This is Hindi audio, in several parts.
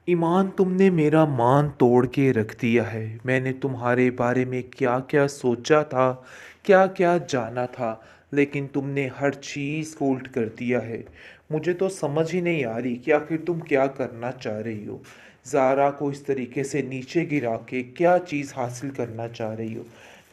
ईमान तुमने मेरा मान तोड़ के रख दिया है। मैंने तुम्हारे बारे में क्या क्या सोचा था, क्या क्या जाना था, लेकिन तुमने हर चीज़ को उल्ट कर दिया है। मुझे तो समझ ही नहीं आ रही कि आखिर तुम क्या करना चाह रही हो। ज़ारा को इस तरीके से नीचे गिरा के क्या चीज़ हासिल करना चाह रही हो,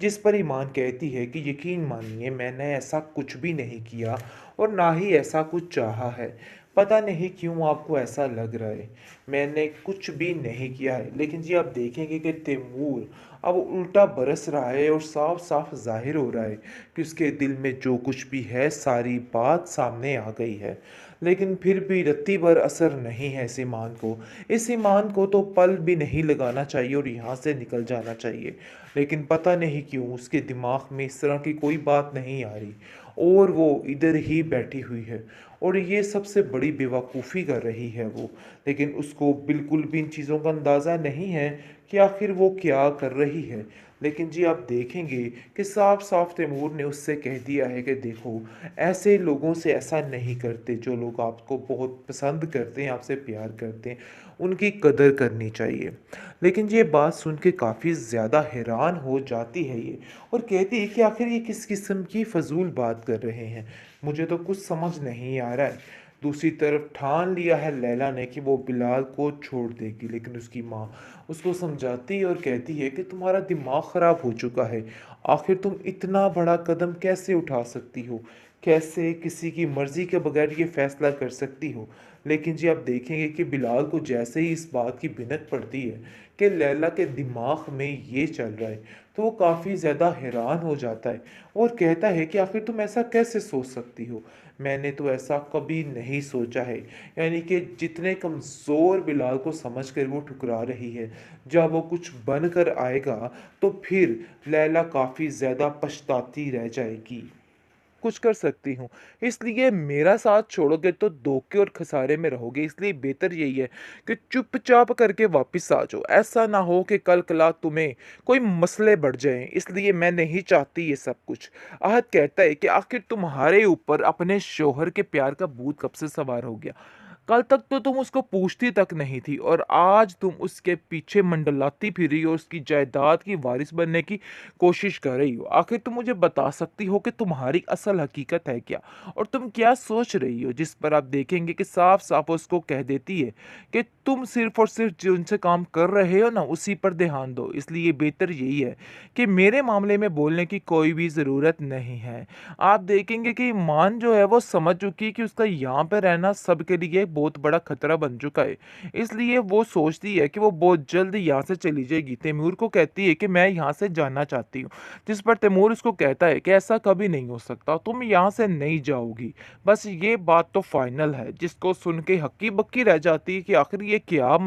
जिस पर ईमान कहती है कि यकीन मानिए मैंने ऐसा कुछ भी नहीं किया और ना ही ऐसा कुछ चाहा है। पता नहीं क्यों आपको ऐसा लग रहा है मैंने कुछ भी नहीं किया है, लेकिन जी आप देखेंगे कि तैमूर अब उल्टा बरस रहा है और साफ साफ जाहिर हो रहा है कि उसके दिल में जो कुछ भी है सारी बात सामने आ गई है। लेकिन फिर भी रत्ती भर असर नहीं है इस ईमान को तो पल भी नहीं लगाना चाहिए और यहाँ से निकल जाना चाहिए। लेकिन पता नहीं क्यों उसके दिमाग में इस तरह की कोई बात नहीं आ रही और वो इधर ही बैठी हुई है और ये सबसे बड़ी बेवकूफ़ी कर रही है वो। लेकिन उसको बिल्कुल भी इन चीज़ों का अंदाज़ा नहीं है कि आखिर वो क्या कर रही है। लेकिन जी आप देखेंगे कि साफ साफ तैमूर ने उससे कह दिया है कि देखो, ऐसे लोगों से ऐसा नहीं करते। जो लोग आपको बहुत पसंद करते हैं, आपसे प्यार करते हैं, उनकी कदर करनी चाहिए। लेकिन ये बात सुन के काफ़ी ज़्यादा हैरान हो जाती है ये और कहती है कि आखिर ये किस किस्म की फजूल बात कर रहे हैं, मुझे तो कुछ समझ नहीं आ रहा है। दूसरी तरफ ठान लिया है लैला ने कि वो बिलाल को छोड़ देगी, लेकिन उसकी माँ उसको समझाती है और कहती है कि तुम्हारा दिमाग ख़राब हो चुका है। आखिर तुम इतना बड़ा कदम कैसे उठा सकती हो, कैसे किसी की मर्ज़ी के बगैर ये फ़ैसला कर सकती हो। लेकिन जी आप देखेंगे कि बिलाल को जैसे ही इस बात की भिनक पड़ती है कि लैला के दिमाग में ये चल रहा है, तो वो काफ़ी ज़्यादा हैरान हो जाता है और कहता है कि आखिर तुम ऐसा कैसे सोच सकती हो, मैंने तो ऐसा कभी नहीं सोचा है। यानी कि जितने कमज़ोर बिलाल को समझकर वो ठुकरा रही है, जब वो कुछ बन कर आएगा तो फिर लैला काफ़ी ज़्यादा पछताती रह जाएगी। कुछ कर सकती हूँ, इसलिए मेरा साथ छोड़ोगे तो धोखे और खसारे में रहोगे। इसलिए बेहतर यही है कि चुपचाप करके वापस आ जाओ। ऐसा ना हो कि कल कला तुम्हें कोई मसले बढ़ जाएं। इसलिए मैं नहीं चाहती ये सब कुछ। आहद कहता है कि आखिर तुम्हारे ऊपर अपने शोहर के प्यार का भूत कब से सवार हो गया। कल तक तो तुम उसको पूछती तक नहीं थी और आज तुम उसके पीछे मंडलाती फिरी और उसकी जायदाद की वारिस बनने की कोशिश कर रही हो। आखिर तुम मुझे बता सकती हो कि तुम्हारी असल हकीकत है क्या और तुम क्या सोच रही हो। जिस पर आप देखेंगे कि साफ साफ उसको कह देती है कि तुम सिर्फ और सिर्फ जो उनसे काम कर रहे हो ना उसी पर ध्यान दो। इसलिए बेहतर यही है कि मेरे मामले में बोलने की कोई भी ज़रूरत नहीं है। आप देखेंगे कि ईमान जो है वो समझ चुकी है कि उसका यहाँ पे रहना सबके लिए बहुत बड़ा खतरा बन चुका है। इसलिए वो सोचती है कि वो बहुत जल्द यहाँ से चली जाएगी। तैमूर को कहती है कि मैं यहाँ से जाना चाहती हूँ। जिस पर तैमूर उसको कहता है कि ऐसा कभी नहीं हो सकता, तुम यहाँ से नहीं जाओगी। बस ये बात तो फाइनल है। जिसको सुन के हक्की बक्की रह जाती है कि आखिर ये क्या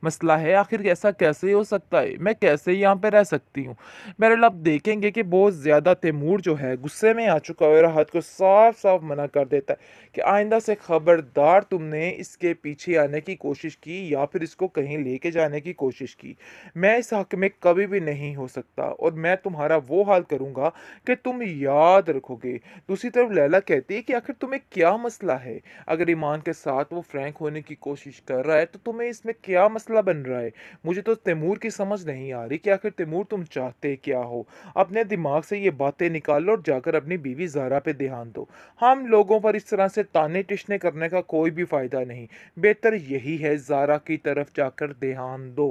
मसला है, आखिर ऐसा कैसे हो सकता है, मैं कैसे यहाँ पे रह सकती हूँ। बहरहाल आप देखेंगे कि बहुत ज़्यादा तैमूर जो है गुस्से में आ चुका है और राहत को साफ साफ मना कर देता है कि आइंदा से खबरदार तुमने इसके पीछे आने की कोशिश की या फिर इसको कहीं लेके जाने की कोशिश की, मैं इस हक में कभी भी नहीं हो सकता और मैं तुम्हारा वो हाल करूंगा कि तुम याद रखोगे। दूसरी तरफ लैला कहती है कि आखिर तुम्हें क्या मसला है। अगर ईमान के साथ वो फ्रैंक होने की कोशिश कर रहा है तो तुम्हें इसमें क्या मसला बन रहा है। मुझे तो तैमूर की समझ नहीं आ रही कि आखिर तैमूर तुम चाहते क्या हो। अपने दिमाग से ये बातें निकालो और जाकर अपनी बीवी ज़ारा पे ध्यान दो। हम लोगों पर इस तरह से ताने टिशने करने का कोई भी फायदा नहीं। बेहतर यही है ज़ारा की तरफ जाकर ध्यान दो।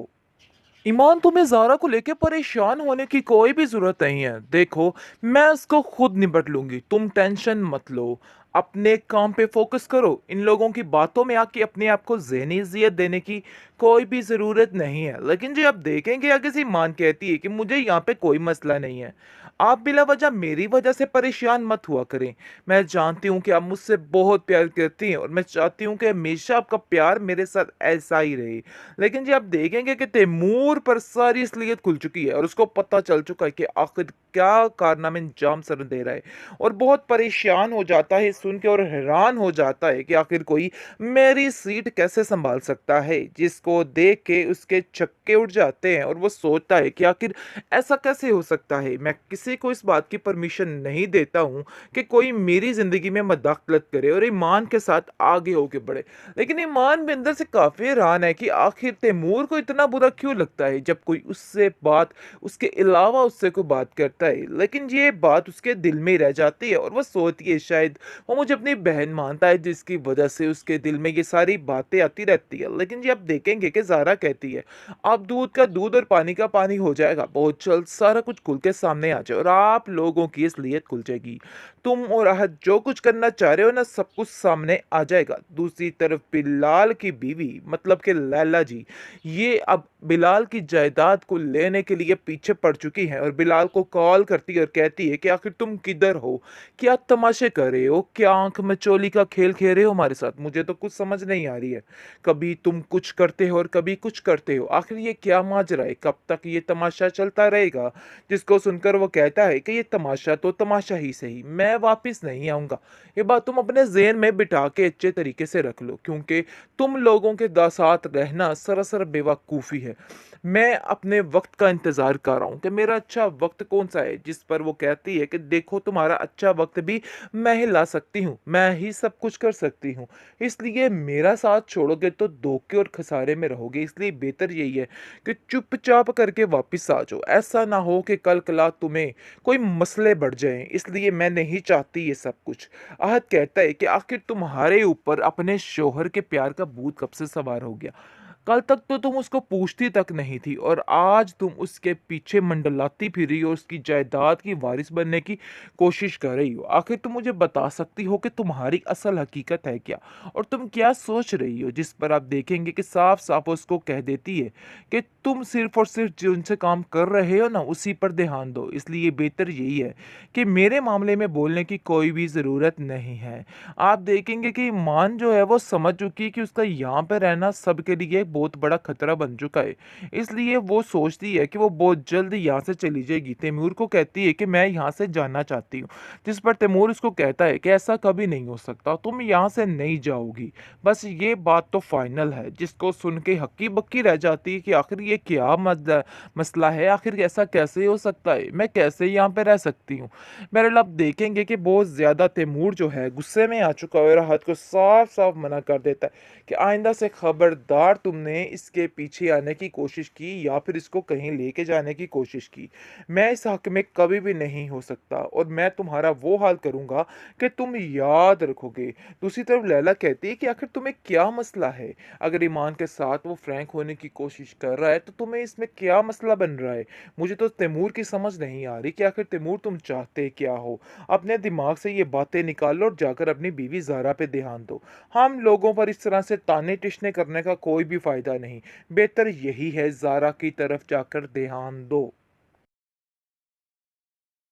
ईमान, तुम्हें ज़ारा को लेके परेशान होने की कोई भी ज़रूरत नहीं है। देखो, मैं इसको खुद निपट लूँगी, तुम टेंशन मत लो। अपने काम पे फ़ोकस करो। इन लोगों की बातों में आके अपने आप को ज़हनी अज़ियत देने की कोई भी ज़रूरत नहीं है। लेकिन जो आप देखेंगे आगे से ईमान कहती है कि मुझे यहाँ पे कोई मसला नहीं है। आप बिला वजह मेरी वजह से परेशान मत हुआ करें। मैं जानती हूँ कि आप मुझसे बहुत प्यार करती हैं और मैं चाहती हूँ कि हमेशा आपका प्यार मेरे साथ ऐसा ही रहे। लेकिन जी आप देखेंगे कि तैमूर पर सारी असलियत खुल चुकी है और उसको पता चल चुका है कि आखिर क्या कारनामे अंजाम सर दे रहा है और बहुत परेशान हो जाता है इस सुन के और हैरान हो जाता है कि आखिर कोई मेरी सीट कैसे सँभाल सकता है, जिसको देख के उसके छक्के उड़ जाते हैं और वो सोचता है कि आखिर ऐसा कैसे हो सकता है? मैं किसी को इस बात की परमिशन नहीं देता हूँ कि कोई मेरी ज़िंदगी में मदाखलत करे और ईमान के साथ आगे होके बढ़े। लेकिन ईमान भी अंदर से काफ़ी हैरान है कि आखिर तैमूर को इतना बुरा क्यों लगता है जब कोई उससे बात उसके अलावा उससे कोई बात करता है। लेकिन ये बात उसके दिल में ही रह जाती है और वो सोचती है शायद वो मुझे अपनी बहन मानता है जिसकी वजह से उसके दिल में ये सारी बातें आती रहती है। लेकिन ये आप देखेंगे कि ज़ारा कहती है, अब दूध का दूध और पानी का पानी हो जाएगा, बहुत जल्द सारा कुछ खुल के सामने आ जाए और आप लोगों की असलियत खुल जाएगी। तुम और अहद जो कुछ करना चाह रहे हो ना, सब कुछ सामने आ जाएगा। दूसरी तरफ बिलाल की बीवी मतलब कि लैला जी, ये अब बिलाल की जायदाद को लेने के लिए पीछे पड़ चुकी हैं और बिलाल को कॉल करती है और कहती है कि आखिर तुम किधर हो? क्या तमाशे कर रहे हो? क्या आँख मचोली का खेल खेल रहे हो हमारे साथ? मुझे तो कुछ समझ नहीं आ रही है। कभी तुम कुछ करते हो और कभी कुछ करते हो। आखिर ये क्या माजरा है? कब तक ये तमाशा चलता रहेगा? जिसको सुनकर वो कहता है कि ये तमाशा तो तमाशा ही सही, मैं वापस नहीं आऊँगा। ये बात तुम अपने ज़हन में बिठा के अच्छे तरीके से रख लो, क्योंकि तुम लोगों के साथ रहना सरासर बेवकूफ़ी है। मैं अपने वक़्त का इंतज़ार कर रहा हूँ कि मेरा अच्छा वक़्त कौन-सा है, जिस पर वो कहती है कि देखो तुम्हारा अच्छा वक़्त भी मैं ही ला सकती हूँ, मैं ही सब कुछ कर सकती हूँ। इसलिए मेरा साथ छोड़ोगे तो धोखे और खसारे में रहोगे, इसलिए बेहतर यही है कि चुपचाप करके वापस आ जाओ। ऐसा ना हो कि कल-कला तुम्हें कोई मसले बढ़ जाएँ, इसलिए मैं नहीं चाहती ये सब कुछ। अहद कहता है कि आखिर तुम्हारे ऊपर अपने शौहर के प्यार का भूत कब से सवार हो गया? कल तक तो तुम उसको पूछती तक नहीं थी और आज तुम उसके पीछे मंडलाती फिर रही हो, उसकी जायदाद की वारिस बनने की कोशिश कर रही हो। आखिर तुम मुझे बता सकती हो कि तुम्हारी असल हकीकत है क्या? और तुम क्या सोच रही हो? जिस पर आप देखेंगे कि साफ-साफ उसको कह देती है कि तुम सिर्फ़ और सिर्फ़ जिनसे काम कर रहे हो ना, उसी पर ध्यान दो। इसलिए बेहतर यही है कि मेरे मामले में बोलने की कोई भी ज़रूरत नहीं है। आप देखेंगे कि ईमान जो है वो समझ चुकी है कि उसका यहाँ पे रहना सबके लिए एक बहुत बड़ा खतरा बन चुका है। इसलिए वो सोचती है कि वो बहुत जल्द यहाँ से चली जाएगी। तैमूर को कहती है कि मैं यहाँ से जाना चाहती हूँ। जिस पर तैमूर उसको कहता है कि ऐसा कभी नहीं हो सकता, तुम यहाँ से नहीं जाओगी। बस ये बात तो फाइनल है। जिसको सुन के हक्की-बक्की रह जाती है कि आखिर ये क्या मसला है? आखिर ऐसा कैसे हो सकता है? मैं कैसे यहाँ पे रह सकती हूँ? बहरहाल आप देखेंगे कि बहुत ज़्यादा तैमूर जो है गुस्से में आ चुका है और राहत को साफ-साफ मना कर देता है कि आइंदा से खबरदार तुमने इसके पीछे आने की कोशिश की या फिर इसको कहीं लेके जाने की कोशिश की। मैं इस हक में कभी भी नहीं हो सकता और मैं तुम्हारा वो हाल करूँगा कि तुम याद रखोगे। दूसरी तरफ लैला कहती है कि आखिर तुम्हें क्या मसला है? अगर ईमान के साथ वो फ्रैंक होने की कोशिश कर रहा है तो तुम्हें इसमें क्या मसला बन रहा है? मुझे तो तैमूर की समझ नहीं आ रही कि आखिर तैमूर तुम चाहते क्या हो? अपने दिमाग से ये बातें निकालो और जाकर अपनी बीवी ज़ारा पे ध्यान दो। हम लोगों पर इस तरह से ताने-तिश्ने करने का कोई भी फ़ायदा नहीं। बेहतर यही है ज़ारा की तरफ जाकर ध्यान दो।